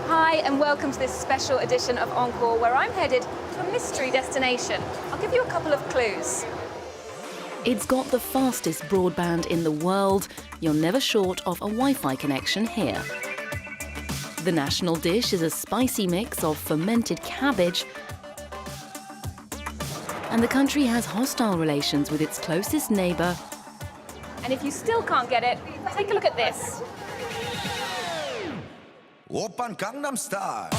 Hi, and welcome to this special edition of Encore, where I'm headed to a mystery destination. I'll give you a couple of clues. It's got the fastest broadband in the world. You're never short of a Wi-Fi connection here. The national dish is a spicy mix of fermented cabbage, and the country has hostile relations with its closest neighbour. And if you still can't get it, take a look at this. Oppan Gangnam Style.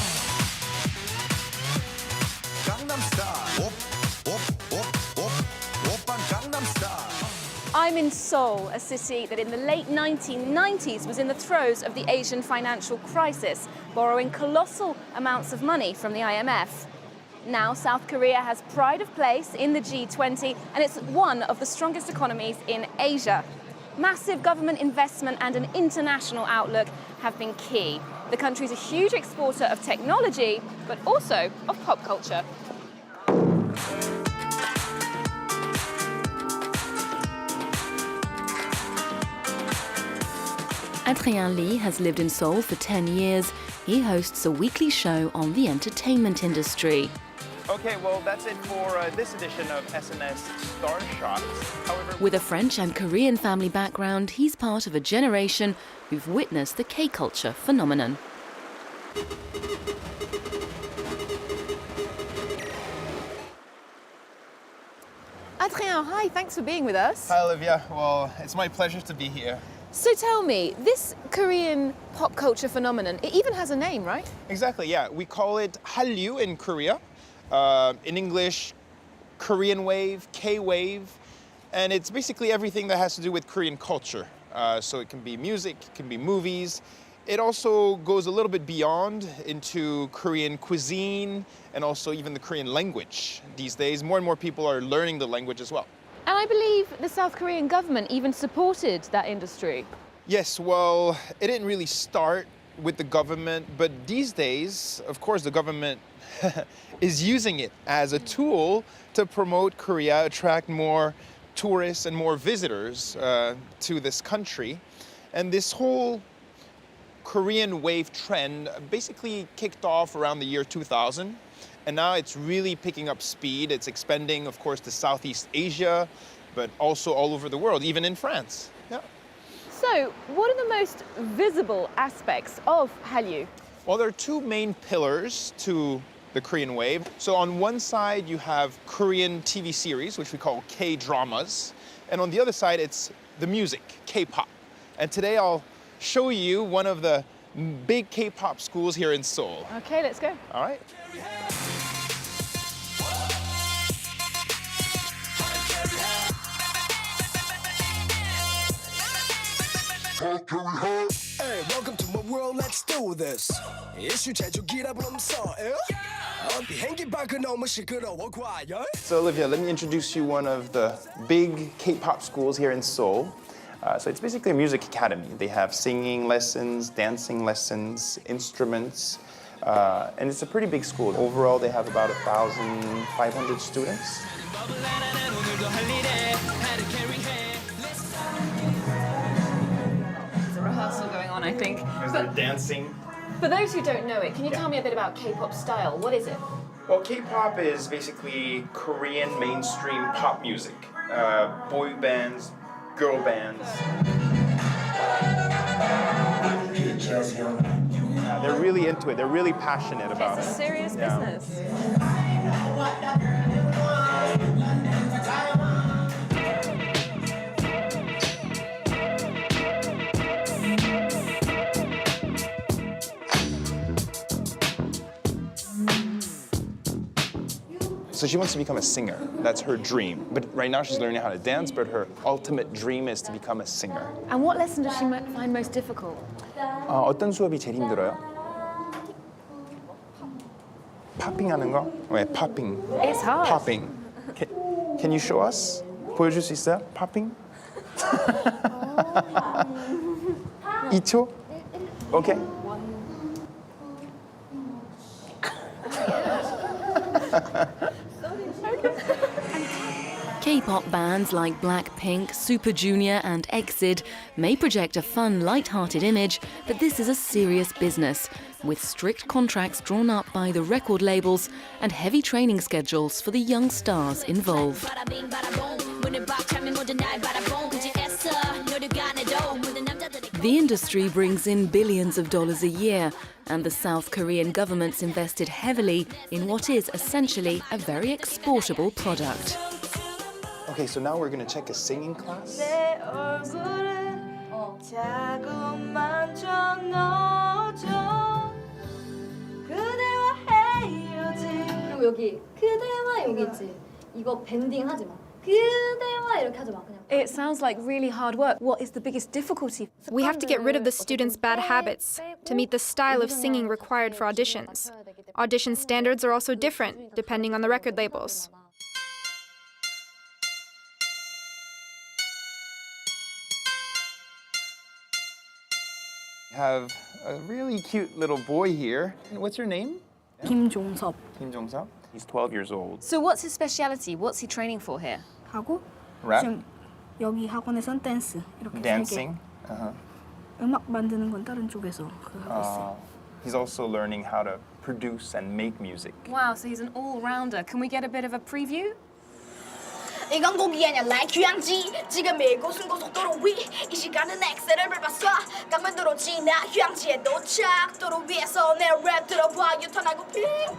Gangnam Style. Oppan Gangnam Style. I'm in Seoul, a city that in the late 1990s was in the throes of the Asian financial crisis, borrowing colossal amounts of money from the IMF. Now South Korea has pride of place in the G20, and it's one of the strongest economies in Asia. Massive government investment and an international outlook have been key. The country's a huge exporter of technology, but also of pop culture. Adrien Lee has lived in Seoul for 10 years. He hosts a weekly show on the entertainment industry. Okay, well, that's it for this edition of SNS Star Shots. However, With a French and Korean family background, he's part of a generation who've witnessed the K-culture phenomenon. Adrien, hi, thanks for being with us. hi, Olivia. Well, it's my pleasure to be here. So tell me, this Korean pop culture phenomenon, it even has a name, right? Exactly, yeah. We call it Hallyu in Korea. In English, Korean wave, K-wave. And it's basically everything that has to do with Korean culture. So it can be music, it can be movies. It also goes a little bit beyond into Korean cuisine and also even the Korean language. These days, more and more people are learning the language as well. And I believe the South Korean government even supported that industry. Yes, well, it didn't really start with the government, but these days, of course, the government is using it as a tool to promote Korea, attract more tourists and more visitors to this country. And this whole Korean wave trend basically kicked off around the year 2000. And now it's really picking up speed. It's expanding, of course, to Southeast Asia, but also all over the world, even in France. Yeah. So, what are the most visible aspects of Hallyu? Well, there are two main pillars to the Korean wave. So on one side, you have Korean TV series, which we call K-dramas. And on the other side, it's the music, K-pop. And today I'll show you one of the big K-pop schools here in Seoul. Okay, let's go. All right. Hey, welcome to my world, let's do this. 이슈 제조기라 부르면서 비행기 밖은 너무 시끄러워 과연. So Olivia, let me introduce you one of the big K-pop schools here in Seoul. So it's basically a music academy. They have singing lessons, dancing lessons, instruments, and it's a pretty big school. Overall, they have about 1,500 students. There's a rehearsal going on, I think. They're dancing. For those who don't know it, can you tell me a bit about K-pop style? What is it? Well, K-pop is basically Korean mainstream pop music. Boy bands, girl bands. They're really into it. They're really passionate about it. It's a serious business. So she wants to become a singer. That's her dream. But right now she's learning how to dance, but her ultimate dream is to become a singer. And what lesson does she find most difficult? 어떤 수업이 제일 힘들어요? 팝핑 하는 거? 왜 팝핑? It's hard. Popping. Can you show us? 보여줄 수 있어요? Popping? 2초? Okay. K-pop bands like Blackpink, Super Junior and EXID may project a fun, light-hearted image, but this is a serious business, with strict contracts drawn up by the record labels and heavy training schedules for the young stars involved. The industry brings in billions of dollars a year, and the South Korean government's invested heavily in what is essentially a very exportable product. Okay, so now we're gonna check a singing class. 그리고 여기 그대와 여기 있지. 이거 밴딩 하지 마. 그대와 이렇게 하지 마. 그냥. It sounds like really hard work. What is the biggest difficulty? We have to get rid of the students' bad habits to meet the style of singing required for auditions. Audition standards are also different, depending on the record labels. Have a really cute little boy here. What's your name? 김종섭 Kim Jong-sub. He's 12 years old. So what's his speciality? What's he training for here? 하고 Rap? 지금 여기 학원에선 댄스 이렇게 Dancing? 세 개. 음악 만드는 건 다른 쪽에서 그거 하고 있어요. He's also learning how to produce and make music. Wow, so he's an all-rounder. Can we get a bit of a preview? 이건 곡이 아니야 like 휴양지 지금 이곳은 고속도로 위 이 시간은 엑셀을 밟았어 강변도로 지나 휴양지에 도착 도로 위에서 내 랩 들어봐 유턴하고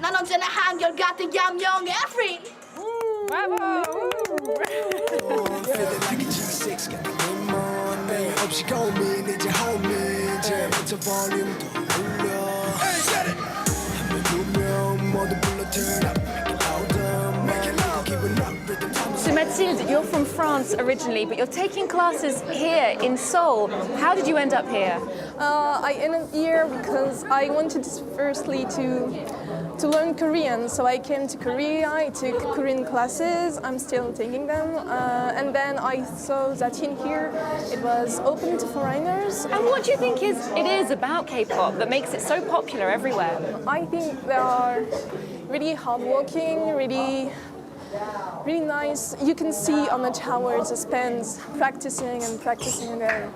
난 언제나 한결같은 얌영의 free Feeling like a G6 got the moon 내 없이 고민 이제 homie 이제부터 볼륨도 올려 한명 두명 모두 불러 turn up make it louder make it loud keep it up rhythm time So Mathilde, you're from France originally, but you're taking classes here in Seoul. How did you end up here? I ended here because I wanted firstly to learn Korean. So I came to Korea, I took Korean classes, I'm still taking them. And then I saw that in here it was open to foreigners. And what do you think it is about K-pop that makes it so popular everywhere? I think they are really hardworking, really nice. You can see on the towers the spans practicing and practicing again.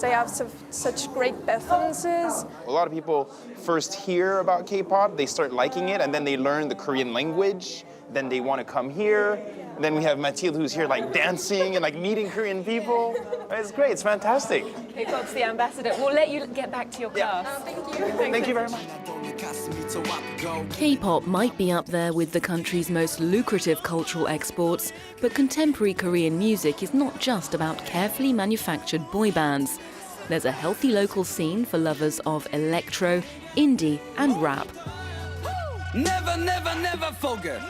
They have such great performances. A lot of people first hear about K-pop, they start liking it, and then they learn the Korean language. Then they want to come here. And then we have Mathilde who's here like dancing and like meeting Korean people. It's great, it's fantastic. K-pop's the ambassador. We'll let you get back to your class. Thank you very much. K-pop might be up there with the country's most lucrative cultural exports, but contemporary Korean music is not just about carefully manufactured boy bands. There's a healthy local scene for lovers of electro, indie and rap. Never, never, never forget.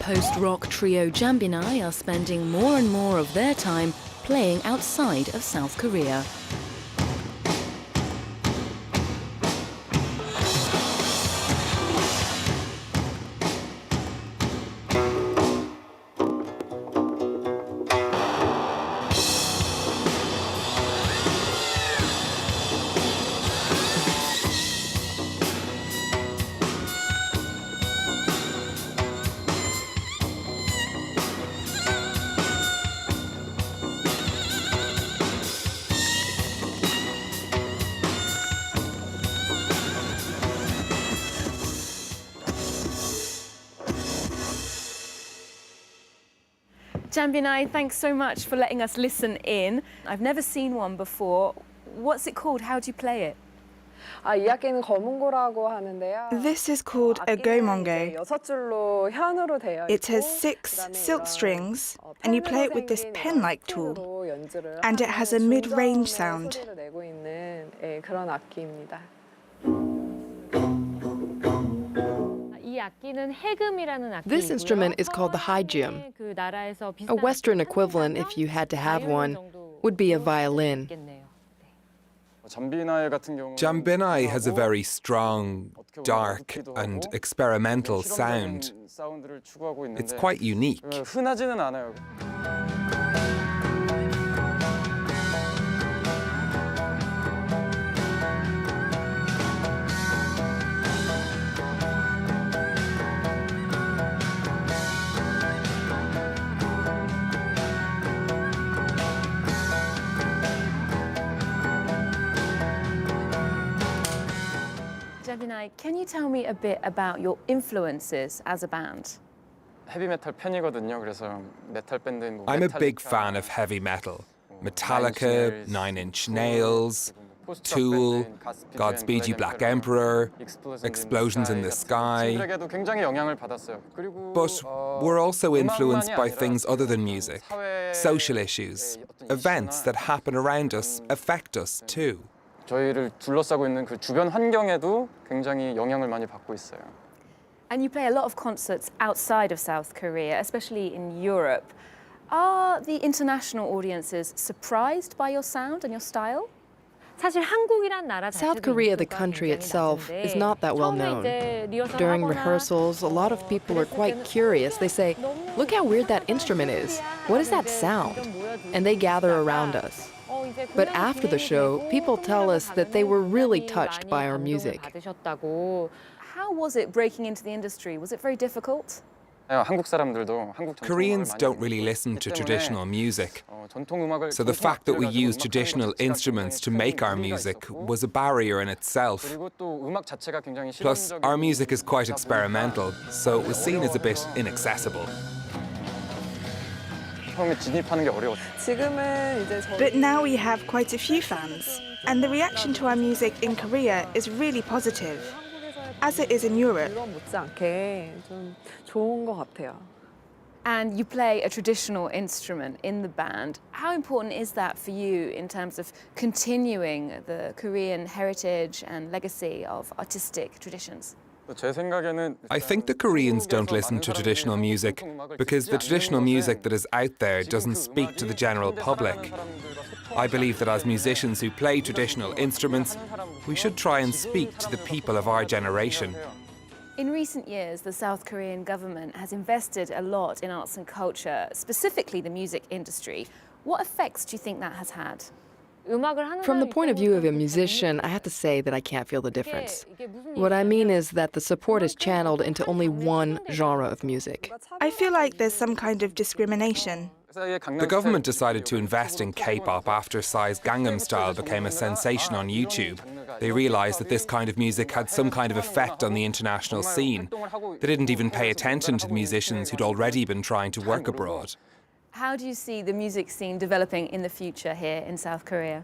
Post-rock trio Jambinai are spending more and more of their time playing outside of South Korea. Jambinai, thanks so much for letting us listen in. I've never seen one before. What's it called? How do you play it? 이 악기는 검은고라고 하는데요. This is called a gomongo. 6줄로 현으로 되어 있고 It has 6 silk strings, and you play it with this pen-like tool. And it has a mid-range sound. 소리를 내고 있는 그런 악기입니다. This instrument is called the Hallyu. A Western equivalent, if you had to have one, would be a violin. Jambinai has a very strong, dark and experimental sound. It's quite unique. Jambinai, can you tell me a bit about your influences as a band? I'm a big fan of heavy metal. Metallica, Nine Inch Nails, Tool, Godspeed You Black Emperor, Explosions in the Sky. But we're also influenced by things other than music. Social issues, events that happen around us affect us too. And you play a lot of concerts outside of South Korea, especially in Europe. Are the international audiences surprised by your sound and your style? South Korea, the country itself, is not that well known. During rehearsals, a lot of people are quite curious. They say, "Look how weird that instrument is. What is that sound?" And they gather around us. But after the show, people tell us that they were really touched by our music. How was it breaking into the industry? Was it very difficult? Koreans don't really listen to traditional music. So the fact that we use traditional instruments to make our music was a barrier in itself. Plus, our music is quite experimental, so it was seen as a bit inaccessible. But now we have quite a few fans, and the reaction to our music in Korea is really positive, as it is in Europe. And you play a traditional instrument in the band. How important is that for you in terms of continuing the Korean heritage and legacy of artistic traditions? I think the Koreans don't listen to traditional music because the traditional music that is out there doesn't speak to the general public. I believe that as musicians who play traditional instruments, we should try and speak to the people of our generation. In recent years, the South Korean government has invested a lot in arts and culture, specifically the music industry. What effects do you think that has had? From the point of view of a musician, I have to say that I can't feel the difference. What I mean is that the support is channeled into only one genre of music. I feel like there's some kind of discrimination. The government decided to invest in K-pop after Psy's Gangnam Style became a sensation on YouTube. They realized that this kind of music had some kind of effect on the international scene. They didn't even pay attention to the musicians who'd already been trying to work abroad. How do you see the music scene developing in the future here in South Korea?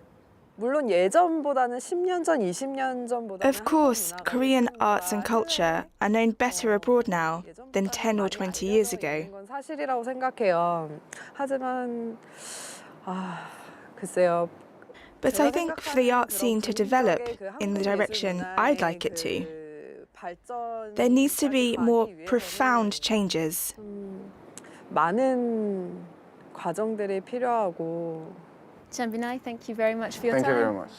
Of course, Korean arts and culture are known better abroad now than 10 or 20 years ago. But I think for the art scene to develop in the direction I'd like it to, there needs to be more profound changes. Jambinai, thank you very much for your time. Thank you very much.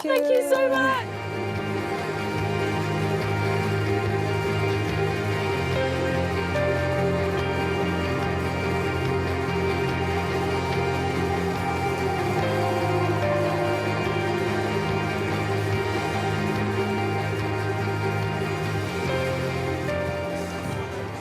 Thank you so much.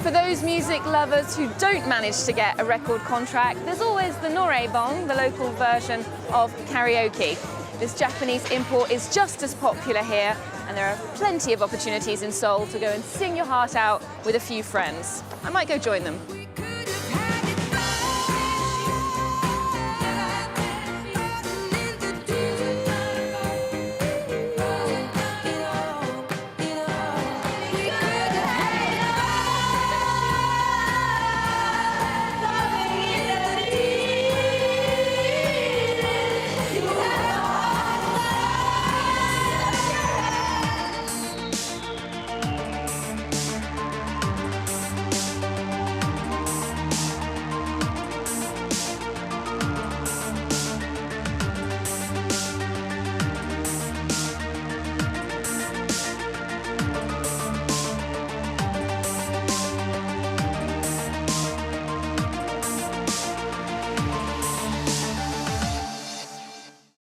For those music lovers who don't manage to get a record contract, there's always the noraebon, the local version of karaoke. This Japanese import is just as popular here, and there are plenty of opportunities in Seoul to go and sing your heart out with a few friends. I might go join them.